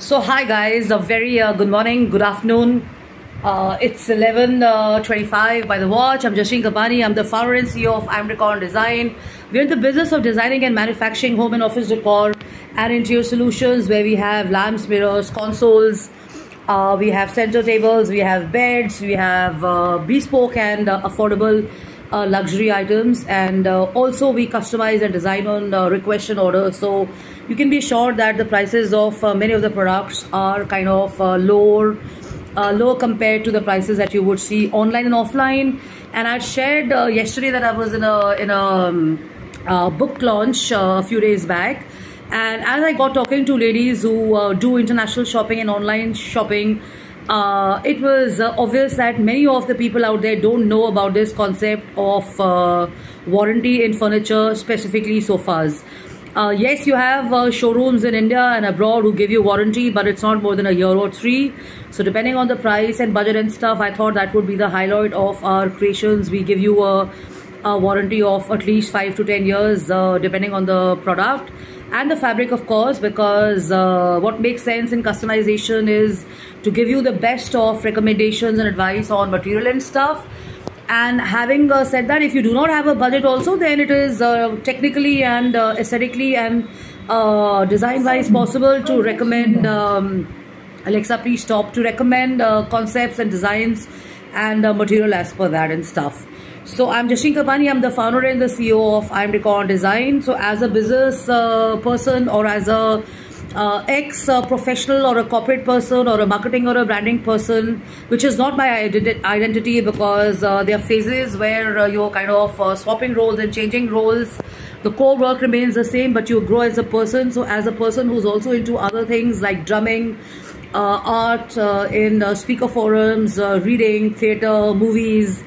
So hi guys, a very good morning, good afternoon. It's 11:25 by the watch. I'm Jashin Kapani. I'm the founder and CEO of Imrecon Design. We're in the business of designing and manufacturing home and office decor and interior solutions where we have lamps, mirrors, consoles. We have center tables, we have beds, we have bespoke and affordable luxury items, and also we customize and design on request and order. So you can be sure that the prices of many of the products are kind of lower compared to the prices that you would see online and offline. And I shared yesterday that I was in a book launch a few days back, and as I got talking to ladies who do international shopping and online shopping, it was obvious that many of the people out there don't know about this concept of warranty in furniture, specifically sofas. Yes, you have showrooms in India and abroad who give you warranty, but it's not more than a year or three. So depending on the price and budget and stuff, I thought that would be the highlight of our creations. We give you a warranty of at least 5 to 10 years, depending on the product and the fabric, of course, because what makes sense in customization is to give you the best of recommendations and advice on material and stuff. And having said that, if you do not have a budget also, then it is technically and aesthetically and design wise possible to recommend Alexa, please stop, to recommend concepts and designs and material as per that and stuff. So I'm Jashin Kapani. I'm the founder and the CEO of Imrecon Design. So as a business person, or as a ex-professional or a corporate person or a marketing or a branding person, which is not my identity, because there are phases where you're kind of swapping roles and changing roles. The core work remains the same, but you grow as a person. So as a person who's also into other things like drumming, art, in speaker forums, reading, theatre, movies,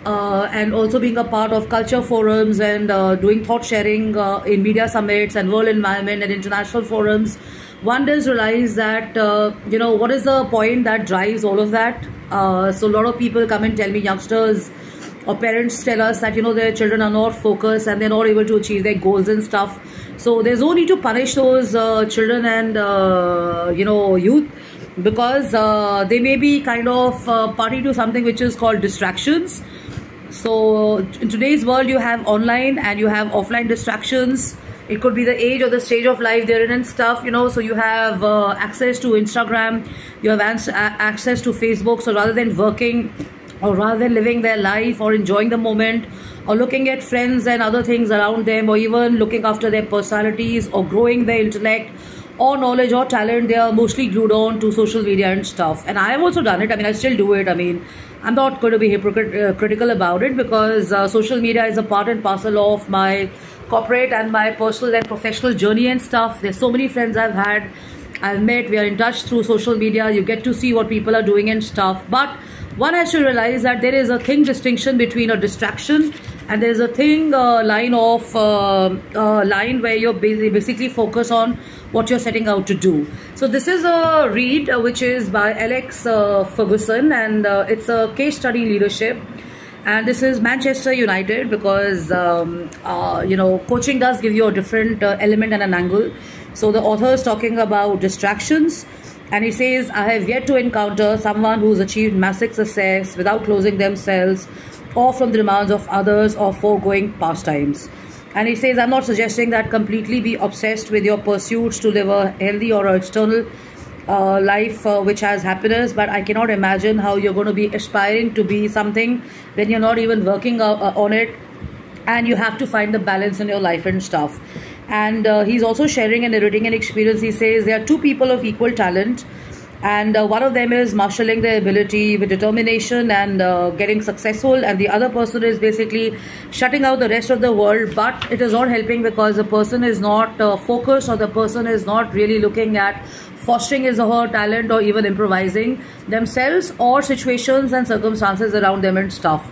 and also being a part of culture forums and doing thought sharing in media summits and world environment and international forums, one does realize that what is the point that drives all of that. So a lot of people come and tell me, youngsters or parents tell us that their children are not focused and they're not able to achieve their goals and stuff. So there's no need to punish those children and youth, because they may be kind of party to something which is called distractions. So in today's world, you have online and you have offline distractions. It could be the age or the stage of life they're in and stuff, so you have access to Instagram, you have access to Facebook. So rather than working, or rather than living their life or enjoying the moment, or looking at friends and other things around them, or even looking after their personalities or growing their intellect or knowledge or talent, they are mostly glued on to social media and stuff. And I have also done it. I still do it. I'm not going to be critical about it, because social media is a part and parcel of my corporate and my personal and professional journey and stuff. There's so many friends I've met, we are in touch through social media. You get to see what people are doing and stuff. But one has to realize that there is a thin distinction between a distraction and there is a thin line where you're basically focus on what you're setting out to do. So this is a read which is by Alex Ferguson, and it's a case study leadership. And this is Manchester United, because coaching does give you a different element and an angle. So the author is talking about distractions, and he says, I have yet to encounter someone who's achieved massive success without closing themselves off from the demands of others or foregoing pastimes. And he says, I'm not suggesting that completely be obsessed with your pursuits to live a healthy or external life which has happiness, but I cannot imagine how you're going to be aspiring to be something when you're not even working on it, and you have to find the balance in your life and stuff. And he's also sharing and narrating an experience. He says there are two people of equal talent, and one of them is marshalling their ability with determination and getting successful, and the other person is basically shutting out the rest of the world. But it is not helping, because the person is not focused, or the person is not really looking at fostering his or her talent, or even improvising themselves or situations and circumstances around them and stuff.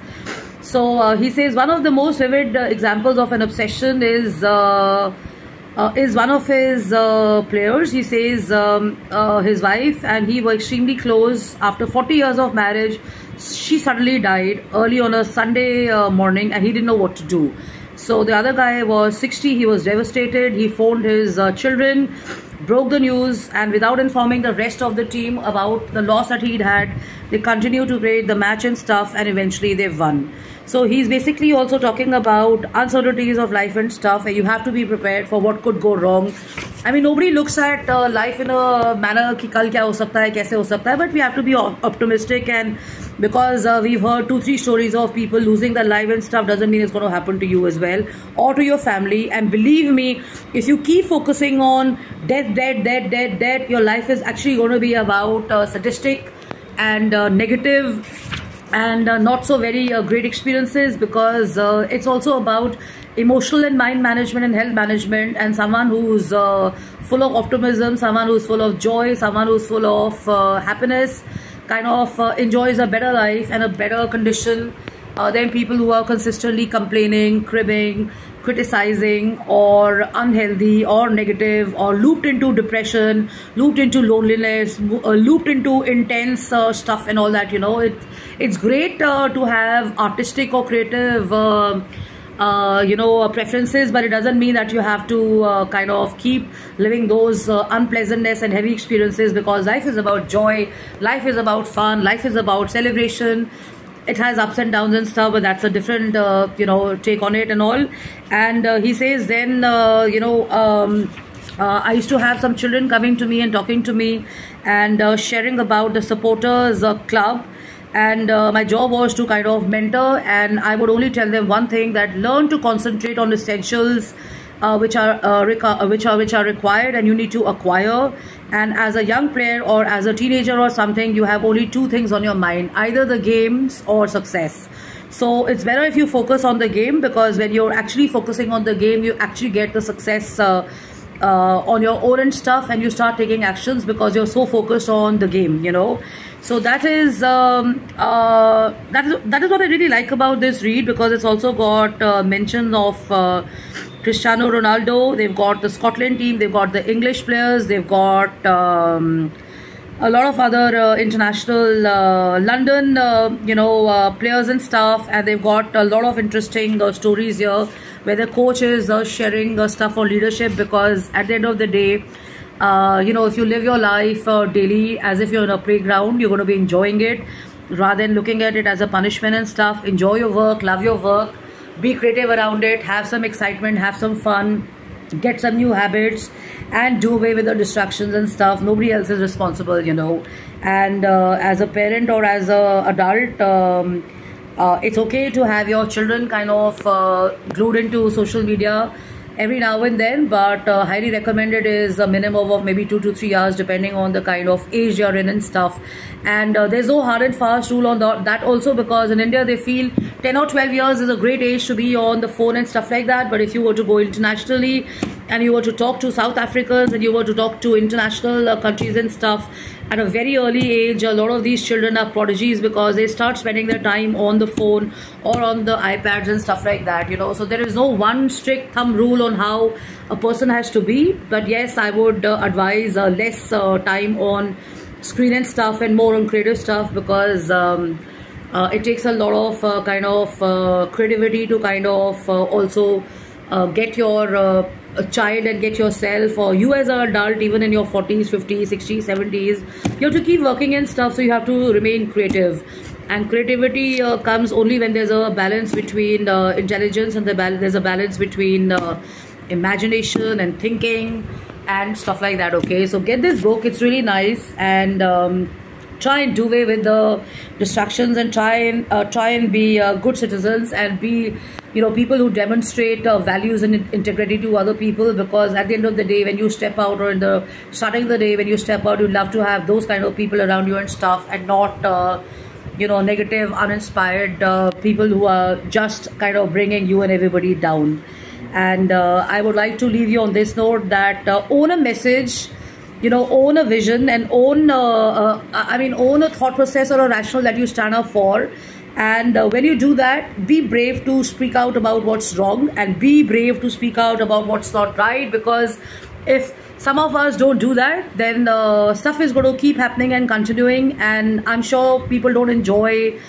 So he says one of the most vivid examples of an obsession is one of his players. He says his wife and he were extremely close. After 40 years of marriage, she suddenly died early on a Sunday morning, and he didn't know what to do. So the other guy was 60. He was devastated. He phoned his children. broke the news, and without informing the rest of the team about the loss that he'd had, they continued to play the match and stuff, and eventually they won. So he's basically also talking about uncertainties of life and stuff, and you have to be prepared for what could go wrong. I mean, nobody looks at life in a manner कि कल क्या हो सकता है, कैसे हो सकता है, but we have to be optimistic. And because we've heard 2-3 stories of people losing their life and stuff, doesn't mean it's going to happen to you as well or to your family. And believe me, if you keep focusing on death, your life is actually going to be about sadistic and negative and not so very great experiences, because it's also about emotional and mind management and health management, and someone who's full of optimism, someone who's full of joy, someone who's full of happiness kind of enjoys a better life and a better condition than people who are consistently complaining, cribbing, criticizing, or unhealthy or negative, or looped into depression, looped into loneliness, looped into intense stuff and all that. You know, it's great to have artistic or creative preferences, but it doesn't mean that you have to kind of keep living those unpleasantness and heavy experiences, because life is about joy, life is about fun, life is about celebration. It has ups and downs and stuff, but that's a different take on it and all. And he says then I used to have some children coming to me and talking to me and sharing about the supporters club. And my job was to kind of mentor, and I would only tell them one thing, that learn to concentrate on essentials which are required and you need to acquire. And as a young player or as a teenager or something, you have only 2 things on your mind, either the games or success. So it's better if you focus on the game, because when you're actually focusing on the game, you actually get the success on your own and stuff, and you start taking actions because you're so focused on the game, you know. So that is what I really like about this read, because it's also got mentions of Cristiano Ronaldo. They've got the Scotland team, they've got the English players, they've got a lot of other international London players and stuff, and they've got a lot of interesting stories here where the coach is sharing stuff on leadership, because at the end of the day, if you live your life daily as if you're in a playground, you're going to be enjoying it rather than looking at it as a punishment and stuff. Enjoy your work, love your work, be creative around it, have some excitement, have some fun, get some new habits, and do away with the distractions and stuff. Nobody else is responsible, you know. And as a parent or as a adult, it's okay to have your children kind of glued into social media every now and then, but highly recommended is a minimum of maybe 2 to 3 hours, depending on the kind of age you're in and stuff. And there's no hard and fast rule on that also, because in India they feel 10 or 12 years is a great age to be on the phone and stuff like that. But if you were to go internationally and you were to talk to South Africans and you were to talk to international countries and stuff, at a very early age, a lot of these children are prodigies, because they start spending their time on the phone or on the iPads and stuff like that, you know. So there is no one strict thumb rule on how a person has to be. But yes, I would advise less time on screen and stuff and more on creative stuff, because it takes a lot of kind of creativity to kind of also get your a child and get yourself, or you as an adult, even in your 40s, 50s, 60s, 70s, you have to keep working and stuff. So you have to remain creative, and creativity comes only when there's a balance between intelligence and there's a balance between imagination and thinking and stuff like that. Okay, so get this book, it's really nice, and try and do away with the distractions, and try and be good citizens, and be people who demonstrate values and integrity to other people. Because at the end of the day, when you step out, or in the starting of the day when you step out, you'd love to have those kind of people around you and stuff, and not negative, uninspired people who are just kind of bringing you and everybody down. And I would like to leave you on this note, that own a message, own a vision, and own a thought process or a rationale that you stand up for. And when you do that, be brave to speak out about what's wrong, and be brave to speak out about what's not right. Because if some of us don't do that, then stuff is going to keep happening and continuing, and I'm sure people don't enjoy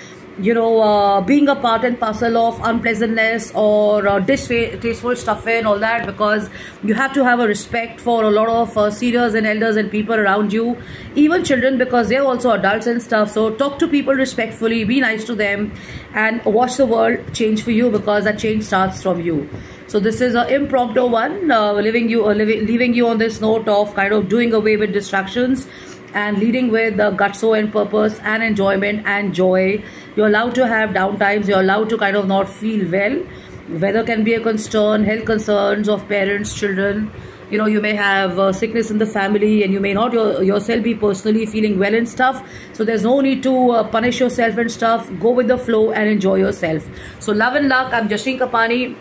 being a part and parcel of unpleasantness or distasteful stuff and all that, because you have to have a respect for a lot of seniors and elders and people around you, even children, because they're also adults and stuff. So talk to people respectfully, be nice to them, and watch the world change for you, because that change starts from you. So this is an impromptu one, leaving you on this note of kind of doing away with distractions and leading with the gutso and purpose and enjoyment and joy. You're allowed to have downtimes. You're allowed to kind of not feel well. Weather can be a concern, health concerns of parents, children. You may have sickness in the family, and you may not yourself be personally feeling well and stuff. So there's no need to punish yourself and stuff. Go with the flow and enjoy yourself. So love and luck. I'm Jasleen Kapani.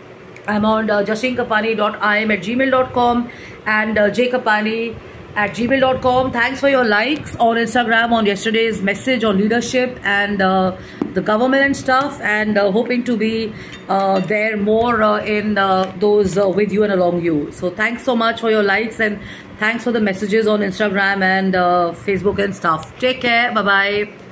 I'm on jasleenkapani.im@gmail.com and jkapani@gmail.com. Thanks for your likes on Instagram on yesterday's message on leadership and the government and stuff, and hoping to be there more in those with you and along you. So thanks so much for your likes, and thanks for the messages on Instagram and Facebook and stuff. Take care. Bye-bye.